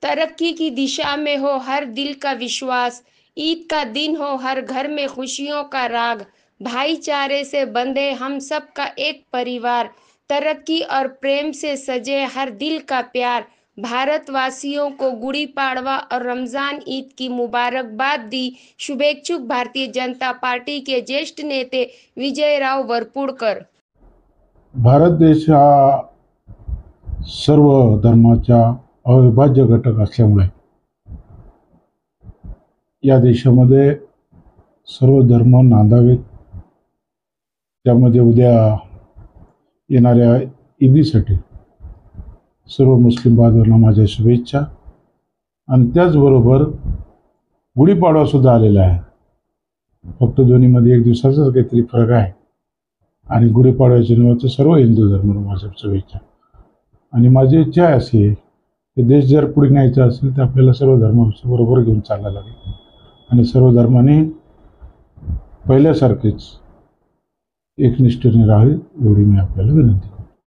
तरक्की की दिशा में हो हर दिल का विश्वास, ईद का दिन हो हर घर में खुशियों का राग, भाईचारे से बंधे हम सब का एक परिवार, तरक्की और प्रेम से सजे हर दिल का प्यार। भारतवासियों को गुड़ी पाड़वा और रमजान ईद की मुबारकबाद दी। शुभेच्छुक भारतीय जनता पार्टी के ज्येष्ठ नेते विजयराव वरपुडकर। भारत देश हा सर्व धर्माचा अविभाज्य घटक असल्यामुळे या देशामध्ये सर्व धर्म नांदावेत। त्यामध्ये उद्या येणाऱ्या ईदीसाठी सर्व मुस्लिम बांधवांना माझ्या शुभेच्छा। आणि त्याचबरोबर गुढीपाडवा सुद्धा आलेला आहे, फक्त दोन्हीमध्ये एक दिवसाचाच काहीतरी फरक आहे। आणि गुढीपाडव्याच्या निमित्त सर्व हिंदू धर्माला माझ्या शुभेच्छा। आणि माझी इच्छा अशी आहे की देश जर पुढे न्यायचा असेल तर आपल्याला सर्व धर्म बरोबर घेऊन चालायला लागेल आणि सर्व धर्माने पहिल्यासारखेच एकनिष्ठेने राहावे एवढी मी आपल्याला विनंती